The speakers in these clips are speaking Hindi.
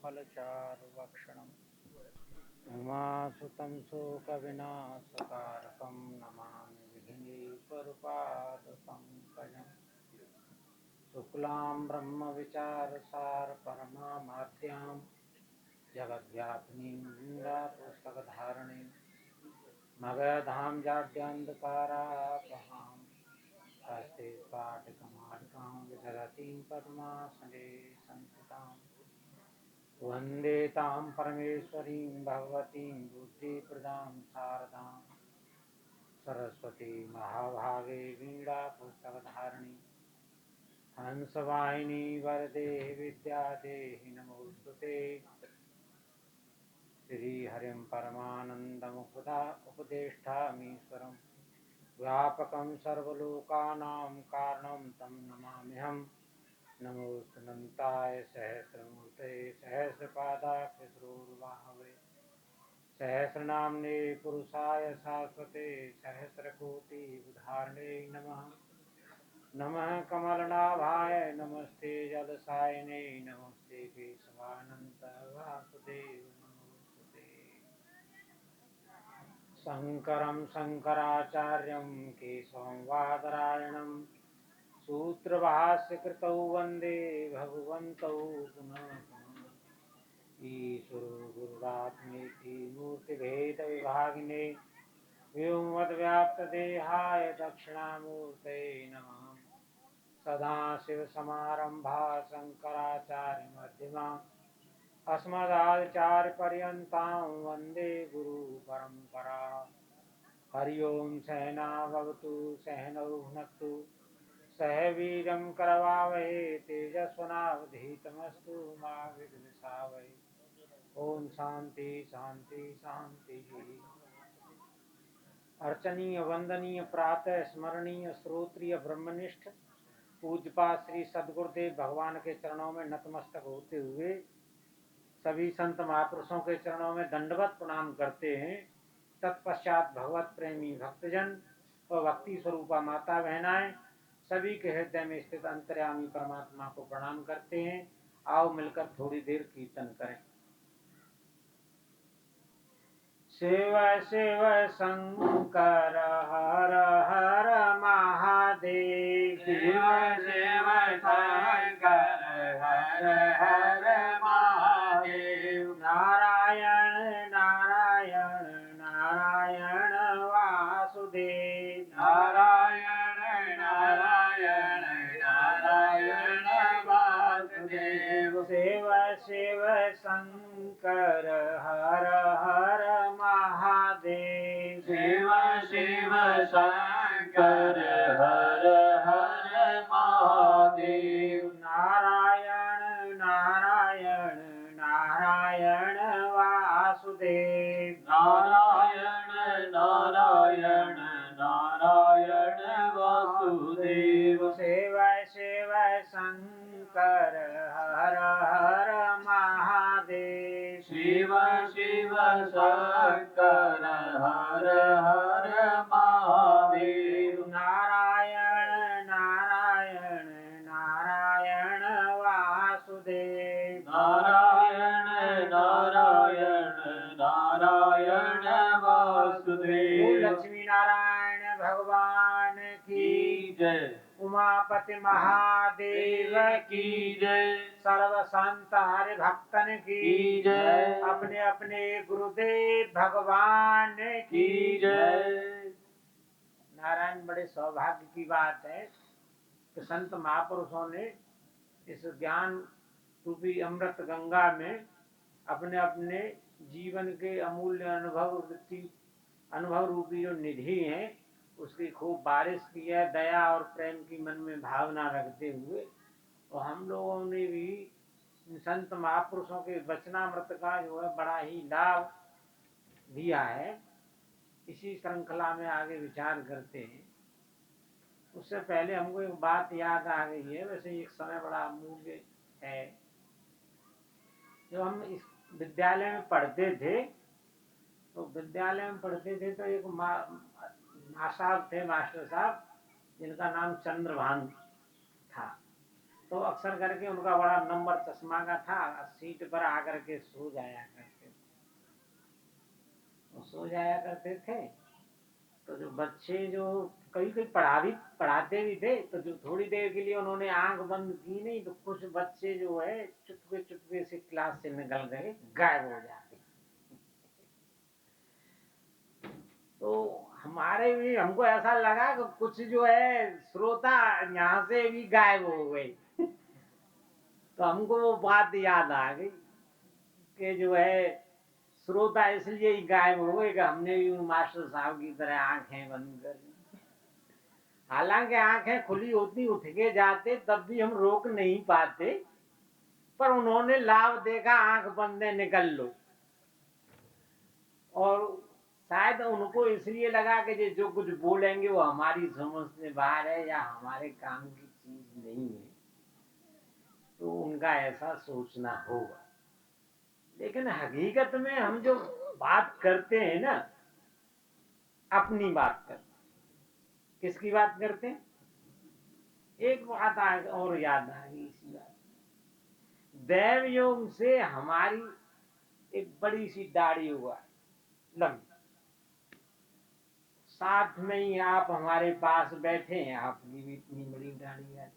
फलचारुभक्षणम् उमासुतं शोकविनाशकारकं नमामि विघ्नेश्वरपादपङ्कजम् शुक्लां ब्रह्मविचारसार परमामाद्यां जगद्व्यापिनीं पुस्तकधारिणीं मगधां जाड्यान्धकारापहां हस्ते स्फाटिकमालिकां विदधतीं पद्मासने संस्थिताम् वन्दे तां परमेश्वरीं भगवतीं बुद्धिप्रदां शारदां सरस्वती महाभागे वीणापुस्तकधारिणी हंसवाहिनी वरदे विद्यादेहि नमोस्तुते श्रीहरिं परमानन्दमुपदा उपदेष्टामीश्वरं व्यापकं सर्वलोकानां कारणं तं नमाम्यहम् नमोऽस्तुनन्ताय सहस्रमूर्तये सहस्रपादाक्षिश्रोर्बाहवे सहस्रनाम्ने पुरुषाय शाश्वते सहस्रकोटियुगधारिणे नमः। नमः कमलनाभाय नमस्ते जलसायिने नमस्ते केशवानन्त वासुदेव नमोस्तुते। शङ्करं शङ्कराचार्यं केशवं वादरायणं सूत्रभाष्यकृतौ वन्दे भगवन्तौ पुनः पुनः। ईश्वरो गुरुरात्मेति मूर्तिभेदविभागिने व्योमवद्व्याप्तदेहाय दक्षिणामूर्तये नमः। सदाशिवसमारम्भा शङ्कराचार्यमध्यमाम् अस्मदाचार्यपर्यन्तां वन्दे गुरुपरम्परा। हरि ओं सहना भवतु सहनौ भुनक्तु सह वीर्यं करवावहे तेजस्वनावधीतमस्तु मा विद्विषावहे। ओम शांति शांति शांति। अर्चनीय वंदनीय प्रातः स्मरणीय श्रोत्रिय ब्रह्मनिष्ठ पूज्यपाद श्री सद्गुरुदेव भगवान के चरणों में नतमस्तक होते हुए सभी संत महापुरुषों के चरणों में दंडवत प्रणाम करते हैं। तत्पश्चात भगवत प्रेमी भक्तजन और भक्ति स्वरूपा माता बहनाएं सभी के हृदय में स्थित अंतर्यामी परमात्मा को प्रणाम करते हैं। आओ मिलकर थोड़ी देर कीर्तन करें। शिव शिव शंकर हर हर महादेव। शिव शिव शंकर हर हर महादेव। नारायण नारायण नारायण वासुदेव। नारायण नारायण नारायण वासुदेव। शिव शिव शंकर हर हर महादेव। शिव शिव शंकर हर हर महादेव। नारायण नारायण नारायण वासुदेव। नारायण नारायण नारायण वासुदेव। शिव शिव शंकर हर हर महादेव। शिव शिव शंकर हर हर महादेव। नारायण नारायण नारायण वासुदेव। नारायण नारायण नारायण वासुदेव। लक्ष्मी नारायण भगवान की जय। उमापति महादेव की जय। सर्व संत हरि भक्तन की जय। अपने अपने गुरुदेव भगवान की जय। नारायण, बड़े सौभाग्य की बात है कि संत महापुरुषों ने इस ज्ञान रूपी अमृत गंगा में अपने अपने जीवन के अमूल्य अनुभव रूपी जो निधि है उसकी खूब बारिश की है। दया और प्रेम की मन में भावना रखते हुए और हम लोगों ने भी संत महापुरुषों के वचनामृत का जो है बड़ा ही लाभ दिया है। इसी श्रृंखला में आगे विचार करते हैं। उससे पहले हमको एक बात याद आ गई है। वैसे एक समय बड़ा अमूल्य है। जब हम इस विद्यालय में पढ़ते थे तो एक साहब थे, मास्टर साहब, जिनका नाम चंद्रभान था। तो अक्सर करके उनका बड़ा नंबर चश्मा का था, सीट पर आकर के सो जाया करते थे। वो सो जाया करते थे तो जो बच्चे जो कभी कभी पढ़ाते भी थे, तो जो थोड़ी देर के लिए उन्होंने आंख बंद की नहीं तो कुछ बच्चे जो है चुपके चुपके से क्लास से निकल गए, गायब हो जाते। तो हमारे भी हमको ऐसा लगा कि कुछ जो है श्रोता यहाँ से भी गायब हो गए। तो हमको वो बात याद आ गई कि जो है श्रोता इसलिए ही गायब हो गए कि हमने भी मास्टर साहब की तरह आंखें बंद कर ली। हालांकि आंखें खुली होती, उठ के जाते, तब भी हम रोक नहीं पाते, पर उन्होंने लाभ देखा, आंख बंद है, निकल लो। और शायद उनको इसलिए लगा कि जो कुछ बोलेंगे वो हमारी समझ से बाहर है या हमारे काम की चीज नहीं है, तो उनका ऐसा सोचना होगा। लेकिन हकीकत में हम जो बात करते हैं ना, अपनी बात करते हैं। किसकी बात करते हैं? एक बात और याद आ गई इसी बात। दैव योग से हमारी एक बड़ी सी दाढ़ी हुआ है, लंबी। साथ में ही आप हमारे पास बैठे हैं, आपकी भी इतनी बड़ी दाढ़ी आ जाए।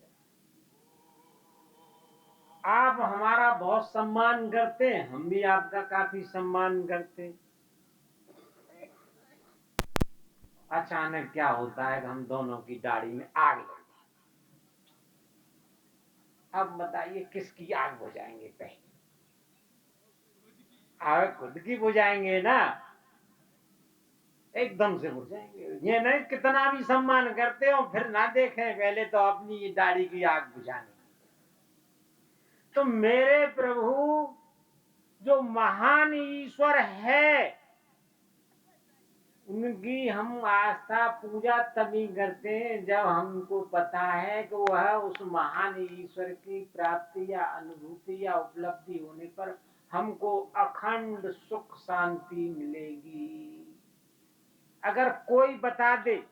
आप हमारा बहुत सम्मान करते हैं, हम भी आपका काफी सम्मान करते हैं। अचानक क्या होता है कि हम दोनों की दाढ़ी में आग लग जाती। अब बताइए किसकी आग बुझाएंगे? पहले आग खुद की बुझाएंगे ना, एकदम से बुझाएंगे। ये नहीं कितना भी सम्मान करते हो फिर ना देखें पहले तो अपनी ये दाढ़ी की आग बुझाने। तो मेरे प्रभु जो महान ईश्वर है, उनकी हम आस्था पूजा तभी करते हैं जब हमको पता है कि वह उस महान ईश्वर की प्राप्ति या अनुभूति या उपलब्धि होने पर हमको अखंड सुख शांति मिलेगी। अगर कोई बता दे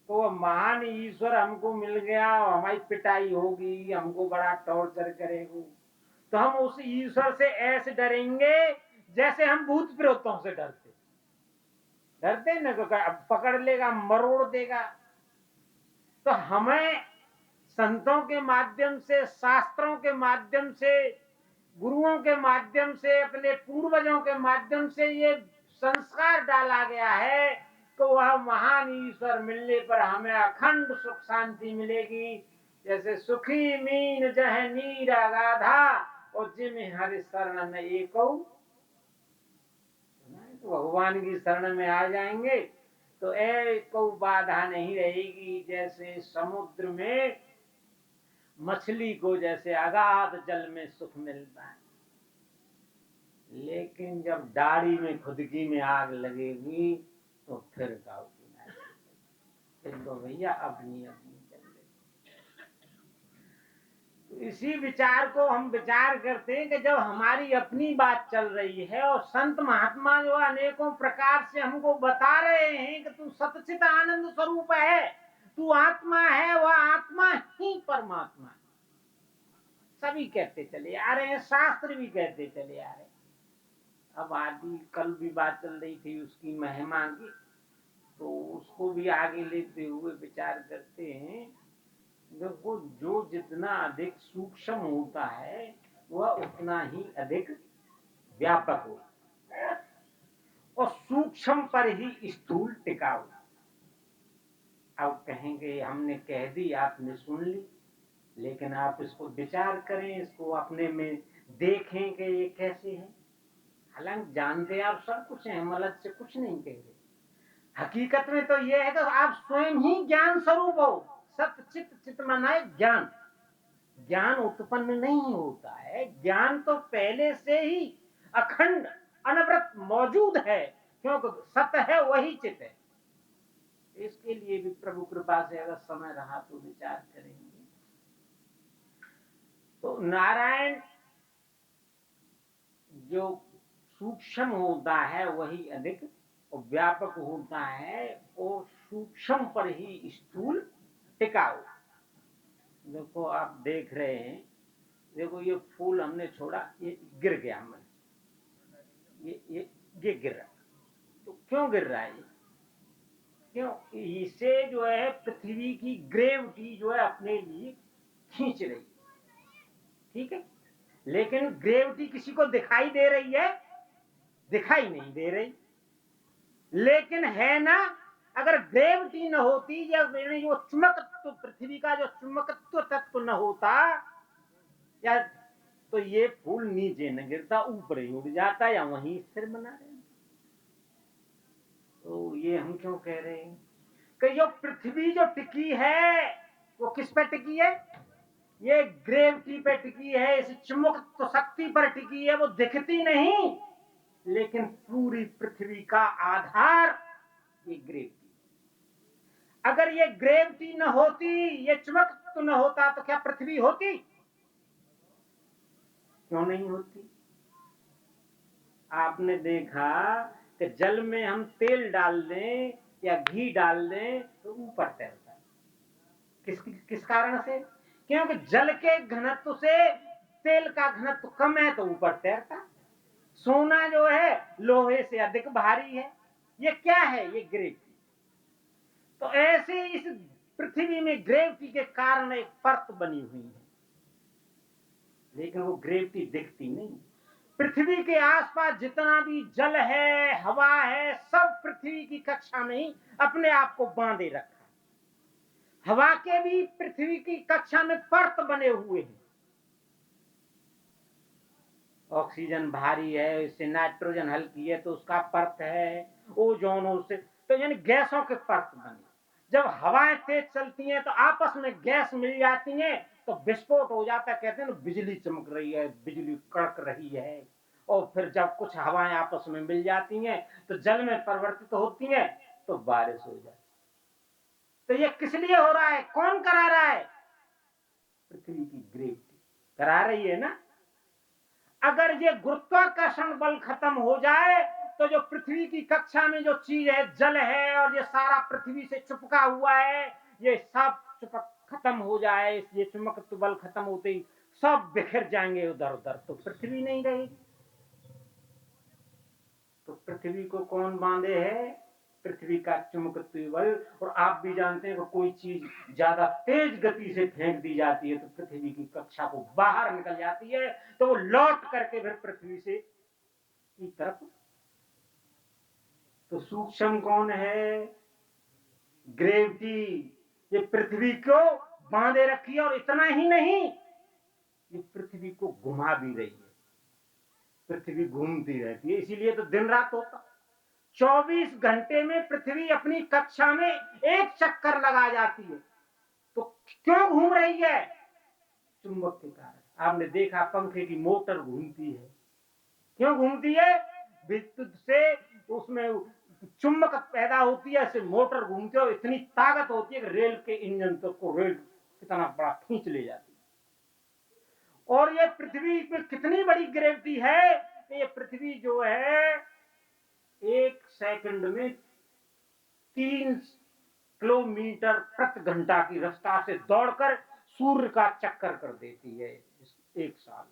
तो वह महान ईश्वर हमको मिल गया और हमारी पिटाई होगी, हमको बड़ा टॉर्चर करेगा, तो हम उस ईश्वर से ऐसे डरेंगे जैसे हम भूत प्रेतों से डरते न, तो पकड़ लेगा, मरोड़ देगा। तो हमें संतों के माध्यम से, शास्त्रों के माध्यम से, गुरुओं के माध्यम से, अपने पूर्वजों के माध्यम से ये संस्कार डाला गया है तो वह महान ईश्वर मिलने पर हमें अखंड सुख शांति मिलेगी। जैसे सुखी मीन जह नीर अगाधा और जिम हरि शरण में एको, तो भगवान की शरण में आ जाएंगे तो एको बाधा नहीं रहेगी। जैसे समुद्र में मछली को जैसे अगाध जल में सुख मिलता है, लेकिन जब दाढ़ी में खुदकी में आग लगेगी तो फिर गाँव की, फिर तो भैया अपनी अपनी चल रही। तो इसी विचार को हम विचार करते हैं कि जब हमारी अपनी बात चल रही है और संत महात्मा जो अनेकों प्रकार से हमको बता रहे हैं कि तू सतचित आनंद स्वरूप है, तू आत्मा है, वह आत्मा ही परमात्मा है, सभी कहते चले आ रहे हैं, शास्त्र भी कहते चले आ रहे हैं। अब आदि कल भी बात चल रही थी उसकी महिमा की, तो उसको भी आगे लेते हुए विचार करते हैं। देखो जो जितना अधिक सूक्ष्म होता है वह उतना ही अधिक व्यापक होता है, और सूक्ष्म पर ही स्थूल टिका हुआ। अब कहेंगे हमने कह दी, आपने सुन ली, लेकिन आप इसको विचार करें, इसको अपने में देखें कि ये कैसे है। हालांकि जानते आप सब कुछ हैं, हम अलग से कुछ नहीं कह रहे। हकीकत में तो ये है कि आप स्वयं ही ज्ञान स्वरूप हो। सत्य चित, चित माना ज्ञान। ज्ञान उत्पन्न नहीं होता है, ज्ञान तो पहले से ही अखंड अनवरत मौजूद है, क्योंकि सत्य है वही चित है। इसके लिए भी प्रभु कृपा से अगर समय रहा तो विचार करेंगे। तो नारायण जो सूक्ष्म होता है वही अधिक व्यापक होता है, और सूक्ष्म पर ही स्थूल टिका हुआ। देखो आप देख रहे हैं, देखो ये फूल हमने छोड़ा, ये गिर गया, हमने ये गिर रहा। तो क्यों गिर रहा है ये? क्यों? इसे जो है पृथ्वी की ग्रेविटी जो है अपने लिए खींच रही है, ठीक है। लेकिन ग्रेविटी किसी को दिखाई दे रही है? दिखाई नहीं दे रही। लेकिन है ना, अगर ग्रेविटी न होती या वो चुंबकत्व, पृथ्वी का जो चुंबकत्व तत्व न होता, या तो ये फूल नीचे न गिरता, ऊपर ही उड़ जाता या वहीं स्थिर बना रहता। तो ये हम क्यों कह रहे हैं कि जो पृथ्वी जो टिकी है वो किस पे टिकी है? ये ग्रेविटी पे टिकी है, इस चुंबकत्व शक्ति पर टिकी है। वो दिखती नहीं, लेकिन पूरी पृथ्वी का आधार ये ग्रेविटी। अगर ये ग्रेविटी न होती, ये चुंबकत्व न होता, तो क्या पृथ्वी होती? क्यों नहीं होती? आपने देखा कि जल में हम तेल डाल दें या घी डाल दें तो ऊपर तैरता है। किस कारण से? क्योंकि जल के घनत्व से तेल का घनत्व कम है तो ऊपर तैरता। सोना जो है लोहे से अधिक भारी है। ये क्या है? ये ग्रेविटी। तो ऐसे इस पृथ्वी में ग्रेविटी के कारण एक परत बनी हुई है, लेकिन वो ग्रेविटी दिखती नहीं। पृथ्वी के आसपास जितना भी जल है, हवा है, सब पृथ्वी की कक्षा में ही अपने आप को बांधे रखा है। हवा के भी पृथ्वी की कक्षा में परत बने हुए हैं। ऑक्सीजन भारी है, इससे नाइट्रोजन हल्की है तो उसका परत है। ओजोन उससे, तो यानी गैसों के परत बने। जब हवाएं तेज चलती हैं तो आपस में गैस मिल जाती हैं तो विस्फोट हो जाता है। कहते हैं ना, बिजली चमक रही है, बिजली कड़क रही है। और फिर जब कुछ हवाएं आपस में मिल जाती हैं तो जल में परिवर्तित होती हैं तो बारिश हो जाती। तो ये किस लिए हो रहा है? कौन करा रहा है? पृथ्वी की ग्रेविटी करा रही है ना। अगर ये गुरुत्वाकर्षण बल खत्म हो जाए तो जो पृथ्वी की कक्षा में जो चीज है, जल है और ये सारा पृथ्वी से चिपका हुआ है, ये सब चिपक खत्म हो जाए, ये चुंबकत्व बल खत्म होते ही सब बिखर जाएंगे उधर उधर, तो पृथ्वी नहीं रहेगी। तो पृथ्वी को कौन बांधे है? पृथ्वी का चुंबकत्व बल। और आप भी जानते हैं कि कोई चीज ज्यादा तेज गति से फेंक दी जाती है तो पृथ्वी की कक्षा को बाहर निकल जाती है, तो वो लौट करके फिर पृथ्वी से की तरफ। तो सूक्ष्म कौन है? ग्रेविटी। ये पृथ्वी को बांधे रखी है, और इतना ही नहीं, ये पृथ्वी को घुमा भी रही है। पृथ्वी घूमती रहती है, इसीलिए तो दिन रात होता। 24 घंटे में पृथ्वी अपनी कक्षा में एक चक्कर लगा जाती है। तो क्यों घूम रही है? चुंबक के कारण। आपने देखा पंखे की मोटर घूमती है। क्यों घूमती है? विद्युत से उसमें चुंबक पैदा होती है, ऐसे मोटर घूमती है और इतनी ताकत होती है कि रेल के इंजन तक को रेल कितना बड़ा खींच ले जाती है। और ये पृथ्वी में कितनी बड़ी ग्रेविटी है कि ये पृथ्वी जो है 1 सेकंड में 3 किलोमीटर प्रति घंटा की रफ्तार से दौड़कर सूर्य का चक्कर कर देती है एक साल।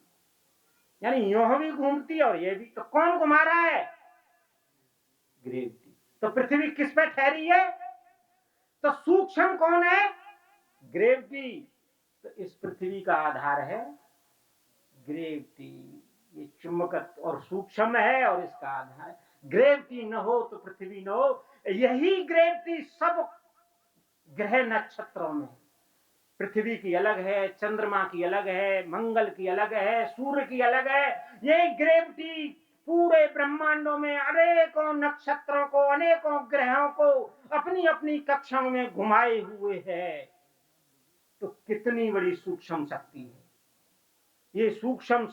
यानी यह भी घूमती है और ये भी। तो कौन घुमा रहा है? ग्रेविटी। तो पृथ्वी किस पे ठहरी है? तो सूक्ष्म कौन है? ग्रेविटी। तो इस पृथ्वी का आधार है ग्रेविटी। ये चुंबकत्व और सूक्ष्म है और इसका आधार ग्रेविटी। न हो तो पृथ्वी न हो। यही ग्रेविटी सब ग्रह नक्षत्रों में। पृथ्वी की अलग है, चंद्रमा की अलग है, मंगल की अलग है, सूर्य की अलग है। ये ग्रेविटी पूरे ब्रह्मांडों में अनेकों नक्षत्रों को, अनेकों ग्रहों को अपनी अपनी कक्षाओं में घुमाए हुए है। तो कितनी बड़ी सूक्ष्म शक्ति है ये। सूक्ष्म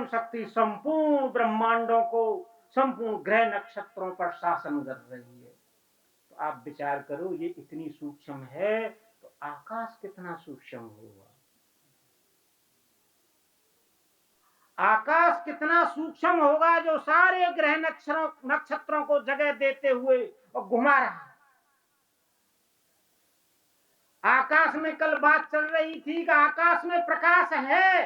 शक्ति संपूर्ण ब्रह्मांडों को, संपूर्ण ग्रह नक्षत्रों पर शासन कर रही है। तो आप विचार करो, ये इतनी सूक्ष्म है तो आकाश कितना सूक्ष्म होगा। आकाश कितना सूक्ष्म होगा जो सारे ग्रह नक्षत्रों को जगह देते हुए और घुमा रहा है। आकाश में कल बात चल रही थी कि आकाश में प्रकाश है,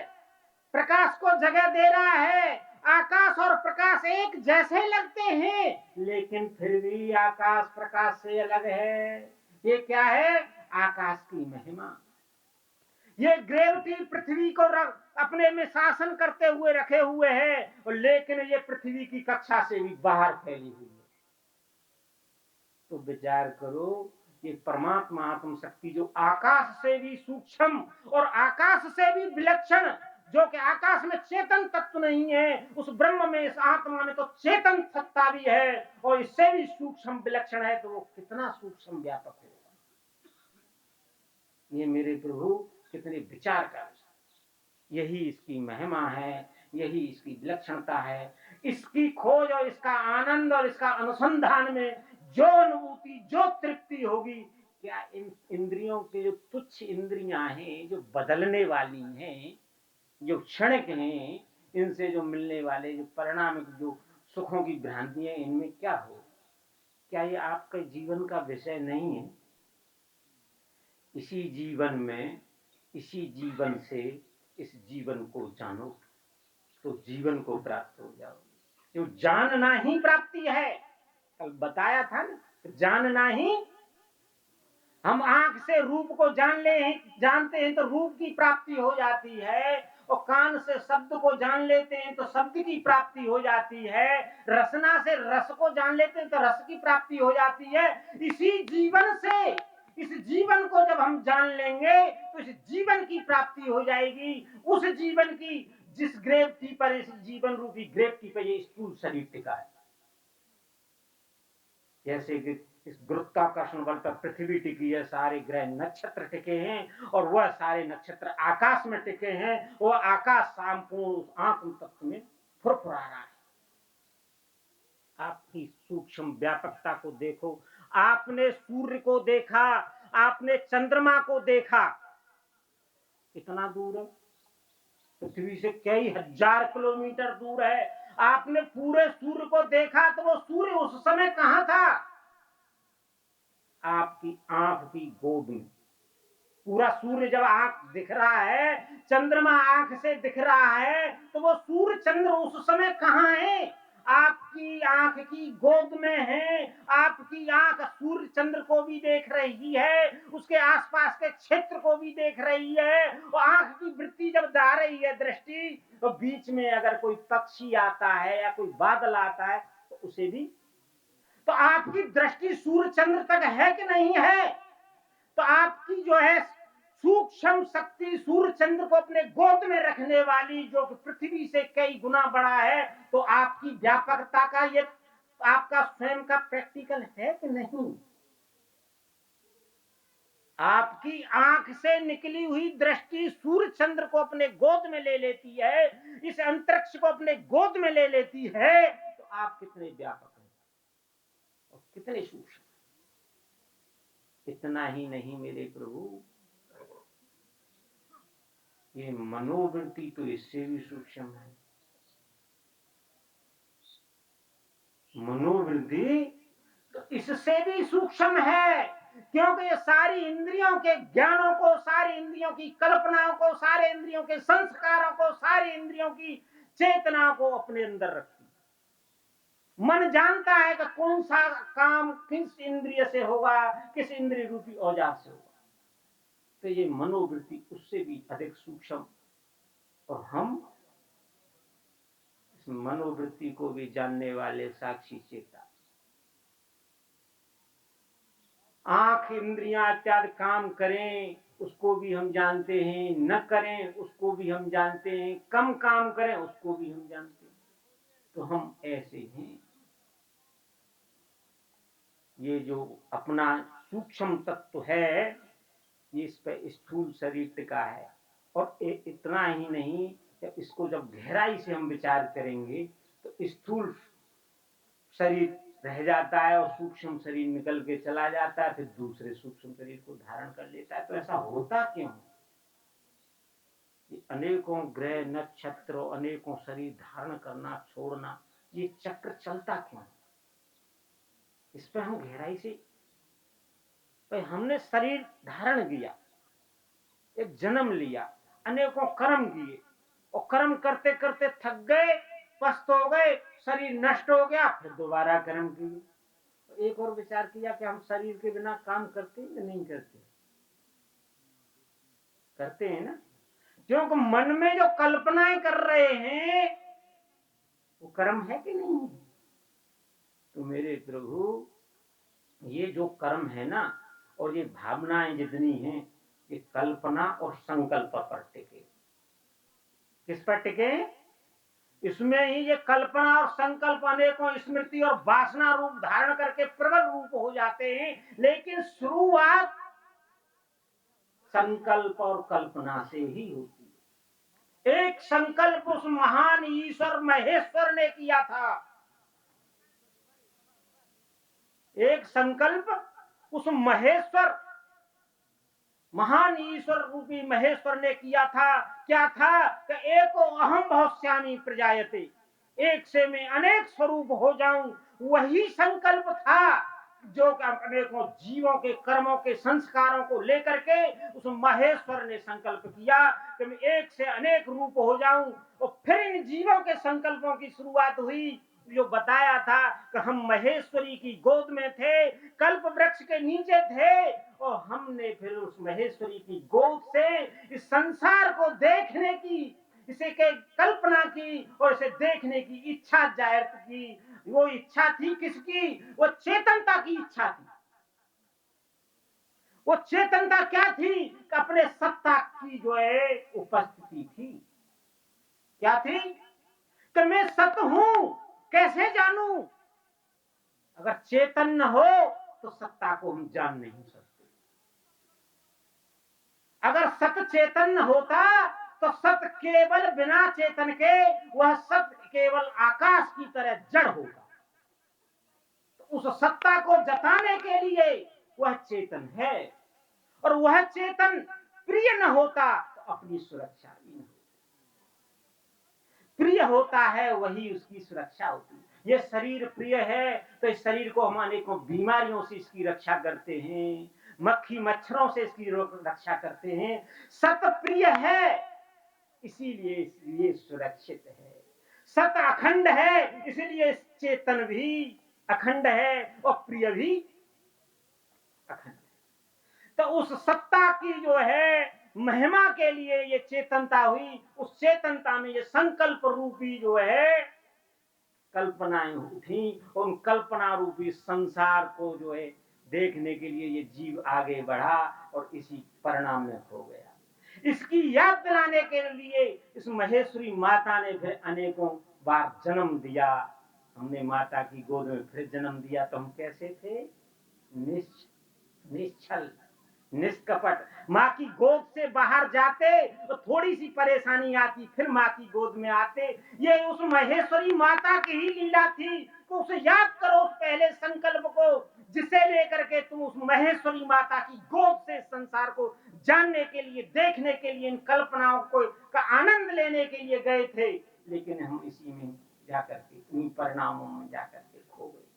प्रकाश को जगह दे रहा है। आकाश और प्रकाश एक जैसे लगते हैं, लेकिन फिर भी आकाश प्रकाश से अलग है। ये क्या है? आकाश की महिमा। ये ग्रेविटी पृथ्वी को अपने में शासन करते हुए रखे हुए है, लेकिन ये पृथ्वी की कक्षा से भी बाहर फैली हुई है। तो विचार करो, ये परमात्मा आत्म शक्ति जो आकाश से भी सूक्ष्म और आकाश से भी विलक्षण, जो कि आकाश में चेतन तत्व नहीं है, उस ब्रह्म में, इस आत्मा में तो चेतन सत्ता भी है और इससे भी सूक्ष्म विलक्षण है, तो वो कितना सूक्ष्म व्यापक है। ये मेरे प्रभु कितने विचार का, यही इसकी महिमा है, यही इसकी विलक्षणता है। इसकी खोज और इसका आनंद और इसका अनुसंधान में जो अनुभूति, जो तृप्ति होगी, क्या इन इंद्रियों के जो तुच्छ इंद्रियां हैं, जो बदलने वाली हैं, जो क्षणिक हैं, इनसे जो मिलने वाले जो परिणाम, जो सुखों की भ्रांतियां, इनमें क्या हो? क्या ये आपके जीवन का विषय नहीं है? इसी जीवन में, इसी जीवन से इस जीवन को जानो तो जीवन को प्राप्त हो जाओगे। जो जानना ही प्राप्ति है, कल बताया था ना, जानना ही। हम आंख से रूप को जानते हैं तो रूप की प्राप्ति हो जाती है, और कान से शब्द को जान लेते हैं तो शब्द की प्राप्ति हो जाती है, रसना से रस को जान लेते हैं तो रस की प्राप्ति हो जाती है। इसी जीवन से, इस जीवन को जब हम जान लेंगे तो इस जीवन की प्राप्ति हो जाएगी। उस जीवन की, जिस ग्रेविटी पर, इस जीवन रूपी ग्रेविटी पर ये स्थूल शरीर टिका है। जैसे कि इस गुरुत्वाकर्षण बल पर पृथ्वी टिकी है, सारे ग्रह नक्षत्र टिके हैं, और वह सारे नक्षत्र आकाश में टिके हैं। वह आकाश शाम को आत्म तत्व में फुरफुरा रहा है। आपकी सूक्ष्म व्यापकता को देखो। आपने सूर्य को देखा, आपने चंद्रमा को देखा, कितना दूर है, पृथ्वी से कई हजार किलोमीटर दूर है। आपने पूरे सूर्य को देखा, तो वो सूर्य उस समय कहां था? आपकी आंख की गोद में। पूरा सूर्य जब आंख दिख रहा है, चंद्रमा आंख से दिख रहा है, तो वो सूर्य चंद्र उस समय कहां है? आपकी आंख की गोद में है। आपकी आंख सूर्य चंद्र को भी देख रही है, उसके आसपास के क्षेत्र को भी देख रही है। और आंख की वृत्ति जब जा रही है, दृष्टि, तो बीच में अगर कोई पक्षी आता है या कोई बादल आता है तो उसे भी, तो आपकी दृष्टि सूर्य चंद्र तक है कि नहीं है? तो आपकी जो है सूक्ष्म शक्ति सूर्य चंद्र को अपने गोद में रखने वाली, जो पृथ्वी से कई गुना बड़ा है, तो आपकी व्यापकता का ये आपका स्वयं का प्रैक्टिकल है कि नहीं? आपकी आंख से निकली हुई दृष्टि सूर्य चंद्र को अपने गोद में ले लेती है, इस अंतरिक्ष को अपने गोद में ले लेती है, तो आप कितने व्यापक हैं और कितने सूक्ष्म। इतना ही नहीं मेरे प्रभु, ये मनोवृत्ति तो इससे भी सूक्ष्म है। मनोवृत्ति तो इससे भी सूक्ष्म है, क्योंकि ये सारी इंद्रियों के ज्ञानों को, सारी इंद्रियों की कल्पनाओं को, सारे इंद्रियों के संस्कारों को, सारी इंद्रियों की चेतना को अपने अंदर रखती है। मन जानता है कि कौन सा काम किस इंद्रिय से होगा, किस इंद्रिय रूपी औजार से होगा। तो ये मनोवृत्ति उससे भी अधिक सूक्ष्म, और हम इस मनोवृत्ति को भी जानने वाले साक्षी चेता। आंख इंद्रियां इत्यादि काम करें उसको भी हम जानते हैं, न करें उसको भी हम जानते हैं, कम काम करें उसको भी हम जानते हैं। तो हम ऐसे हैं। ये जो अपना सूक्ष्म तत्व है, ये इस पे स्थूल शरीर टिका है। और इतना ही नहीं, इसको जब गहराई से हम विचार करेंगे तो स्थूल शरीर रह जाता है और सूक्ष्म शरीर निकल के चला जाता है, फिर दूसरे सूक्ष्म शरीर को धारण कर लेता है। तो ऐसा होता क्यों? ये अनेकों ग्रह नक्षत्र, अनेकों शरीर धारण करना छोड़ना, ये चक्र चलता क्यों? इस पर हम गहराई से भाई हमने शरीर धारण किया, एक जन्म लिया, अनेकों कर्म किए और कर्म करते करते थक गए, पस्त हो गए, शरीर नष्ट हो गया, फिर दोबारा कर्म किए। एक और विचार किया कि हम शरीर के बिना काम करते या नहीं करते? करते हैं ना, क्योंकि मन में जो कल्पनाएं कर रहे हैं वो कर्म है कि नहीं है? तो मेरे प्रभु, ये जो कर्म है ना और ये भावनाएं जितनी हैं, ये कल्पना और संकल्प पर टिके। किस पर टिके? इसमें ही ये कल्पना और संकल्प अनेकों स्मृति और वासना रूप धारण करके प्रबल रूप हो जाते हैं, लेकिन शुरुआत संकल्प और कल्पना से ही होती है। एक संकल्प उस महान ईश्वर महेश्वर ने किया था, एक संकल्प उस महेश्वर, महान ईश्वर रूपी महेश्वर ने किया था। क्या था कि एको अहम बहुश्यामी प्रजायते, एक से मैं अनेक स्वरूप हो जाऊं, वही संकल्प था जो अनेकों जीवों के कर्मों के संस्कारों को लेकर के उस महेश्वर ने संकल्प किया कि मैं एक से अनेक रूप हो जाऊं। और फिर इन जीवों के संकल्पों की शुरुआत हुई, जो बताया था कि हम महेश्वरी की गोद में थे, कल्प वृक्ष के नीचे थे, और हमने फिर उस महेश्वरी की गोद से इस संसार को देखने की, इसे के कल्पना की और इसे देखने की इच्छा जाहिर की। वो इच्छा थी किसकी? वो चेतनता की इच्छा थी। वो चेतनता क्या थी? कि अपने सत्ता की जो है उपस्थिति थी। क्या थी? कि मैं सत हूं, कैसे जानूं? अगर चेतन हो तो सत्ता को हम जान नहीं सकते। अगर सत चेतन होता तो सत केवल बिना चेतन के, वह सत केवल आकाश की तरह जड़ होगा। तो उस सत्ता को जताने के लिए वह चेतन है, और वह चेतन प्रिय न होता तो अपनी सुरक्षा भी न होती। प्रिय होता है वही उसकी सुरक्षा होती है। ये शरीर प्रिय है तो इस शरीर को हम अनेकों बीमारियों से इसकी रक्षा करते हैं, मक्खी मच्छरों से इसकी रक्षा करते हैं। सत प्रिय है इसीलिए सुरक्षित है। सत अखंड है इसलिए चेतन भी अखंड है और प्रिय भी अखंड है। तो उस सत्ता की जो है महिमा के लिए ये चेतनता हुई। उस चेतनता में ये संकल्प रूपी जो है कल्पनाएं उठी, उन कल्पना रूपी संसार को जो है देखने के लिए ये जीव आगे बढ़ा और इसी परिणाम में हो गया। इसकी याद दिलाने के लिए इस महेश्वरी माता ने फिर अनेकों बार जन्म दिया। हमने माता की गोद में फिर जन्म दिया तो हम कैसे थे? निश्चल, निष्कपट। माँ की गोद से बाहर जाते तो थोड़ी सी परेशानी आती, फिर माँ की गोद में आते। ये उस महेश्वरी माता की ही लीला थी। तो उसे याद करो, उस पहले संकल्प को, जिसे लेकर के तुम उस महेश्वरी माता की गोद से संसार को जानने के लिए, देखने के लिए, इन कल्पनाओं को का आनंद लेने के लिए गए थे। लेकिन हम इसी में जाकर के, इन परिणामों में जाकर के खो गए।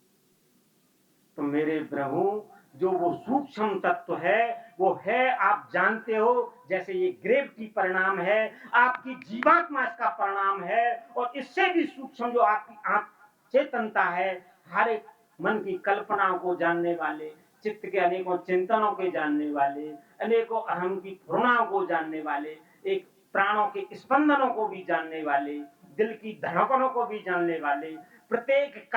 तो मेरे प्रभु, जो वो सूक्ष्म तत्व है वो है, आप जानते हो, जैसे ये ग्रेविटी परिणाम है, आपकी जीवात्मा इसका परिणाम है, और इससे भी सूक्ष्म जो आपकी चेतनता है, हर एक मन की कल्पनाओं को जानने वाले, चित्त के अनेकों चिंतनों के जानने वाले, अनेकों अहम की प्रेरणाओं को जानने वाले, एक प्राणों के स्पंदनों को भी जानने वाले, दिल की धड़कनों को भी जानने वाले, प्रत्येक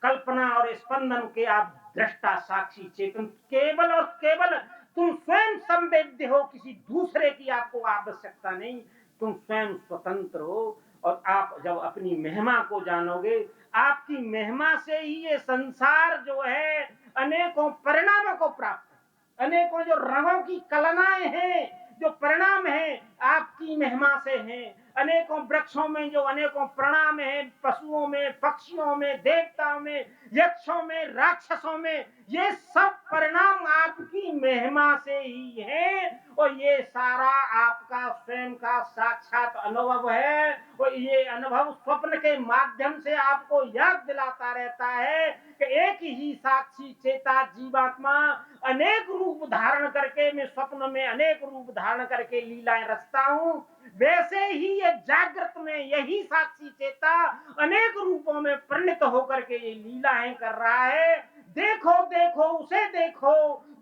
कल्पना और स्पंदन के आप दृष्टा, साक्षी, चेतन, केवल और केवल तुम स्वयं संवेद्य हो। किसी दूसरे की आपको आवश्यकता नहीं, तुम स्वयं स्वतंत्र हो। और आप जब अपनी महिमा को जानोगे, आपकी महिमा से ही ये संसार जो है अनेकों परिणामों को प्राप्त है। अनेकों जो रंगों की कलनाएं हैं, जो परिणाम है, आपकी महिमा से हैं। अनेकों वृक्षों में जो अनेकों परिणाम हैं, पशुओं में, पक्षियों में, देवताओं में, यक्षों में, राक्षसों में, ये सब परिणाम आपकी महिमा से ही है और ये सारा आपका स्वयं का साक्षात अनुभव है और ये अनुभव स्वप्न के माध्यम से आपको याद दिलाता रहता है कि एक ही साक्षी चेता जीवात्मा अनेक रूप धारण करके, मैं स्वप्न में अनेक रूप धारण करके लीलाएं रचता हूं, वैसे ही ये जागृत में यही साक्षी चेता अनेक रूपों में परिणत होकर के ये लीलाएं कर रहा है। देखो देखो उसे देखो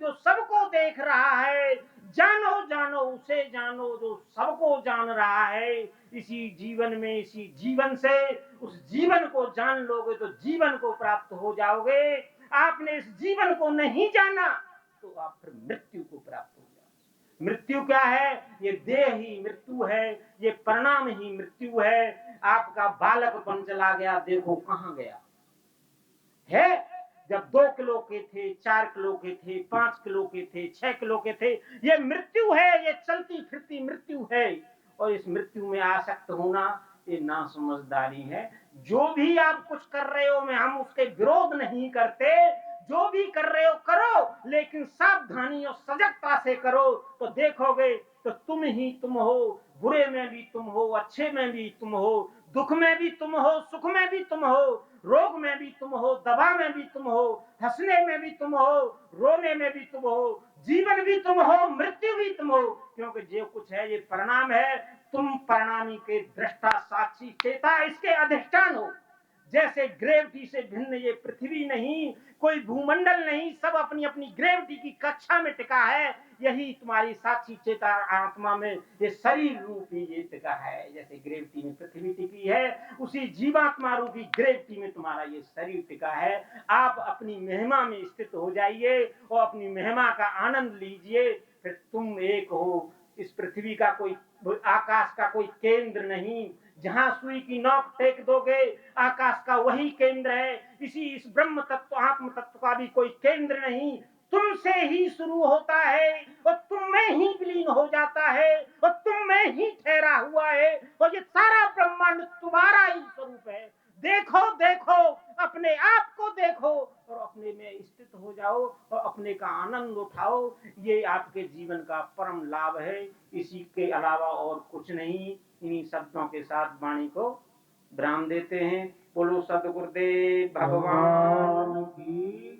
जो सबको देख रहा है, जानो जानो उसे जानो जो सबको जान रहा है। इसी जीवन में, इसी जीवन से उस जीवन को जान लोगे तो जीवन को प्राप्त हो जाओगे। आपने इस जीवन को नहीं जाना तो आप फिर मृत्यु को प्राप्त हो जाओगे। मृत्यु क्या है? ये देह ही मृत्यु है, ये परिणाम ही मृत्यु है। आपका बालकपन चला गया, देखो कहां गया है। जब 2 किलो के थे, 4 किलो के थे, 5 किलो के थे, 6 किलो के थे, ये मृत्यु है, ये चलती फिरती मृत्यु है। और इस मृत्यु में आसक्त होना ये ना समझदारी है। जो भी आप कुछ कर रहे हो, मैं हम उसके विरोध नहीं करते, जो भी कर रहे हो करो, लेकिन सावधानी और सजगता से करो तो देखोगे तो तुम ही तुम हो। बुरे में भी तुम हो, अच्छे में भी तुम हो, दुख में भी तुम हो, सुख में भी तुम हो, रोग में भी तुम हो, दवा में भी तुम हो, हंसने में भी तुम हो, रोने में भी तुम हो, जीवन भी तुम हो, मृत्यु भी तुम हो। क्योंकि जो कुछ है ये परिणाम है। तुम परिणामी के दृष्टा साक्षी चेता इसके अधिष्ठान हो। जैसे ग्रेविटी से भिन्न ये पृथ्वी नहीं, कोई भूमंडल नहीं, सब अपनी अपनी ग्रेविटी की कक्षा में टिका है। यही तुम्हारी साक्षी चेता आत्मा में ये शरीर रूपी ये टिका है। जैसे ग्रेविटी में पृथ्वी टिकी है, उसी जीवात्मा रूपी ग्रेविटी में तुम्हारा ये शरीर टिका है। आप अपनी महिमा में स्थित हो जाइए और अपनी महिमा का आनंद लीजिए, फिर तुम एक हो। इस पृथ्वी का कोई, आकाश का कोई केंद्र नहीं। जहां सुई की नोक टेक दोगे आकाश का वही केंद्र है। इस ब्रह्म तत्व, आत्म तत्व का भी कोई केंद्र नहीं। तुमसे ही शुरू होता है और तुम में ही विलीन हो जाता है और तुम में ही ठहरा हुआ है और ये सारा ब्रह्मांड तुम्हारा ही स्वरूप है। देखो देखो, अपने आप को देखो और अपने में स्थित हो जाओ और अपने का आनंद उठाओ। ये आपके जीवन का परम लाभ है, इसी के अलावा और कुछ नहीं। इन्हीं शब्दों के साथ वाणी को विराम देते हैं। बोलो सदगुरुदेव भगवान की